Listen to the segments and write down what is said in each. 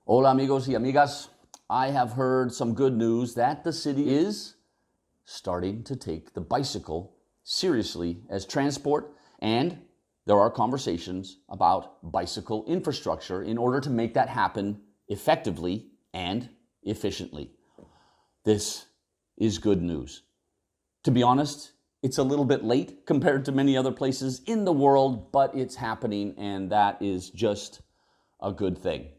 Hola amigos y amigas. I have heard some good news that the city is starting to take the bicycle seriously as transport, and there are conversations about bicycle infrastructure in order to make that happen effectively and efficiently. This is good news. To be honest, it's a little bit late compared to many other places in the world, but it's happening, and that is just a good thing.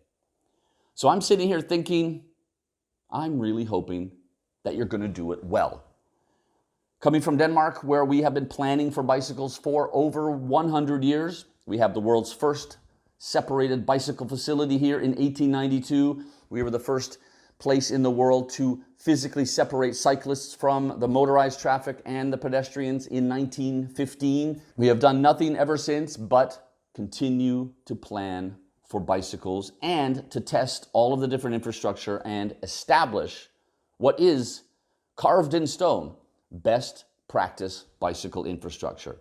So I'm sitting here thinking, I'm really hoping that you're going to do it well. Coming from Denmark, where we have been planning for bicycles for over 100 years, we have the world's first separated bicycle facility here in 1892. We were the first place in the world to physically separate cyclists from the motorized traffic and the pedestrians in 1915. We have done nothing ever since but continue to plan for bicycles and to test all of the different infrastructure and establish what is carved in stone, best practice bicycle infrastructure.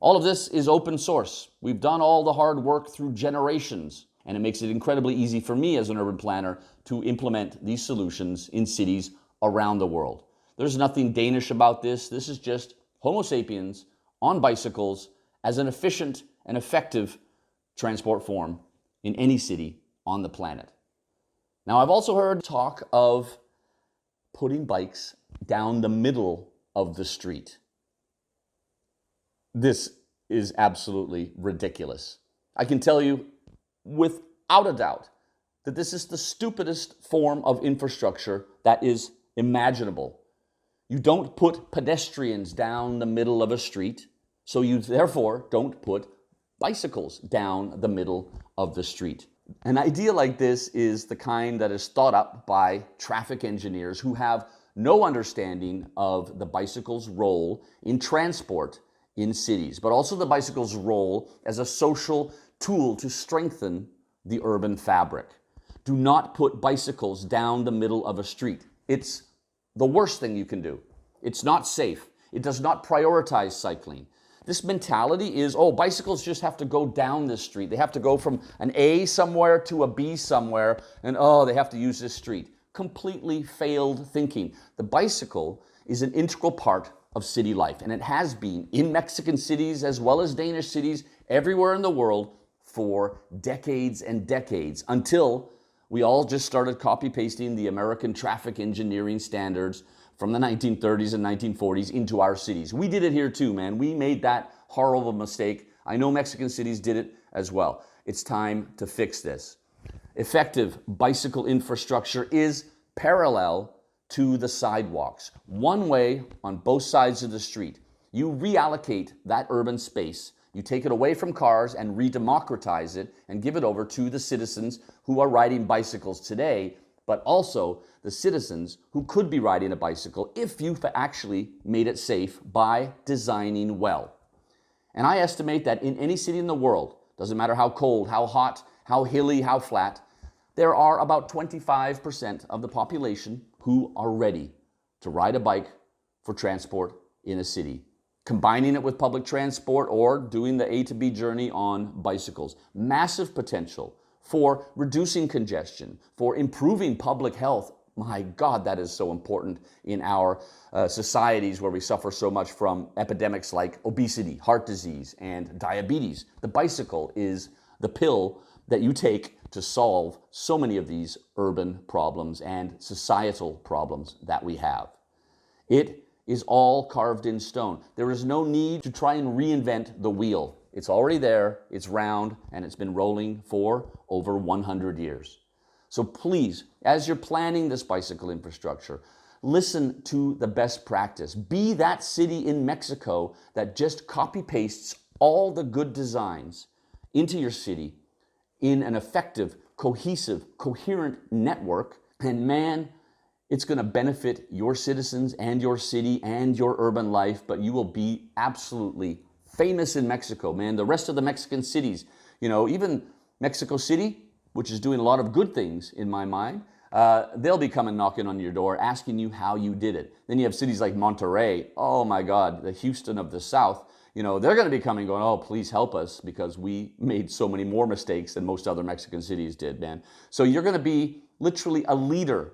All of this is open source. We've done all the hard work through generations, and it makes it incredibly easy for me as an urban planner to implement these solutions in cities around the world. There's nothing Danish about this. This is just Homo sapiens on bicycles as an efficient and effective transport form in any city on the planet. Now, I've also heard talk of putting bikes down the middle of the street. This is absolutely ridiculous. I can tell you without a doubt that this is the stupidest form of infrastructure that is imaginable. You don't put pedestrians down the middle of a street, so you therefore don't put bicycles down the middle of the street. An idea like this is the kind that is thought up by traffic engineers who have no understanding of the bicycle's role in transport in cities, but also the bicycle's role as a social tool to strengthen the urban fabric. Do not put bicycles down the middle of a street. It's the worst thing you can do. It's not safe. It does not prioritize cycling. This mentality is, oh, bicycles just have to go down this street. They have to go from an A somewhere to a B somewhere, and oh, they have to use this street. Completely failed thinking. The bicycle is an integral part of city life, and it has been in Mexican cities as well as Danish cities everywhere in the world for decades and decades, until we all just started copy-pasting the American traffic engineering standards from the 1930s and 1940s into our cities. We did it here too, man. We made that horrible mistake. I know Mexican cities did it as well. It's time to fix this. Effective bicycle infrastructure is parallel to the sidewalks. One way on both sides of the street. You reallocate that urban space. You take it away from cars and redemocratize it and give it over to the citizens who are riding bicycles today, but also the citizens who could be riding a bicycle if you've actually made it safe by designing well. And I estimate that in any city in the world, doesn't matter how cold, how hot, how hilly, how flat, there are about 25% of the population who are ready to ride a bike for transport in a city, combining it with public transport or doing the A to B journey on bicycles. Massive potential for reducing congestion, for improving public health. My God, that is so important in our societies where we suffer so much from epidemics like obesity, heart disease, and diabetes. The bicycle is the pill that you take to solve so many of these urban problems and societal problems that we have. It is all carved in stone. There is no need to try and reinvent the wheel. It's already there, it's round, and it's been rolling for over 100 years. So please, as you're planning this bicycle infrastructure, listen to the best practice. Be that city in Mexico that just copy-pastes all the good designs into your city in an effective, cohesive, coherent network. And man, it's going to benefit your citizens and your city and your urban life, but you will be absolutely famous in Mexico, man. The rest of the Mexican cities, even Mexico City, which is doing a lot of good things in my mind, they'll be coming knocking on your door, asking you how you did it. Then you have cities like Monterrey, oh my God, the Houston of the South. You know, they're going to be coming going, oh, please help us, because we made so many more mistakes than most other Mexican cities did, man. So you're going to be literally a leader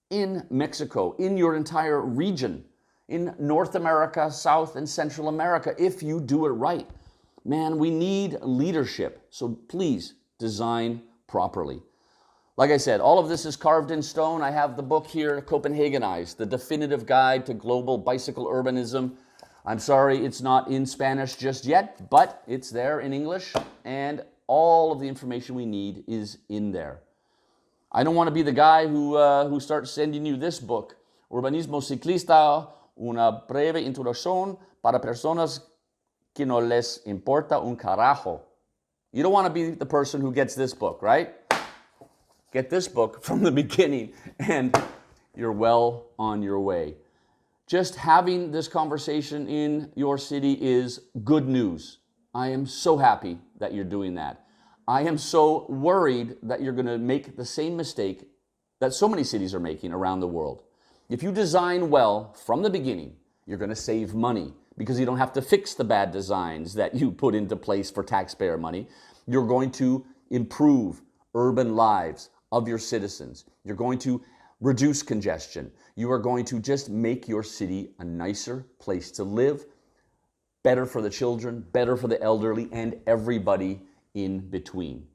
in Mexico, in your entire region, in North America, South and Central America, if you do it right. Man, we need leadership. So please design properly. Like I said, all of this is carved in stone. I have the book here, Copenhagenized, the definitive guide to global bicycle urbanism. I'm sorry it's not in Spanish just yet, but it's there in English, and all of the information we need is in there. I don't want to be the guy who starts sending you this book, Urbanismo Ciclista, una breve introducción para personas que no les importa un carajo. You don't want to be the person who gets this book, right? Get this book from the beginning, and you're well on your way. Just having this conversation in your city is good news. I am so happy that you're doing that. I am so worried that you're going to make the same mistake that so many cities are making around the world. If you design well from the beginning, you're going to save money because you don't have to fix the bad designs that you put into place for taxpayer money. You're going to improve urban lives of your citizens. You're going to reduce congestion. You are going to just make your city a nicer place to live, better for the children, better for the elderly, and everybody in between.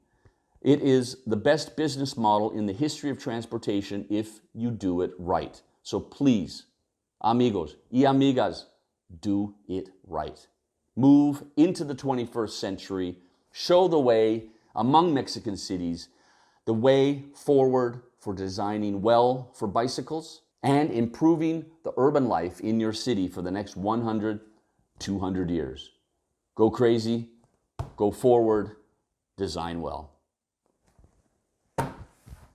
It is the best business model in the history of transportation if you do it right. So please, amigos y amigas, do it right. Move into the 21st century. Show the way among Mexican cities, the way forward for designing well for bicycles and improving the urban life in your city for the next 100, 200 years. Go crazy, go forward, design well.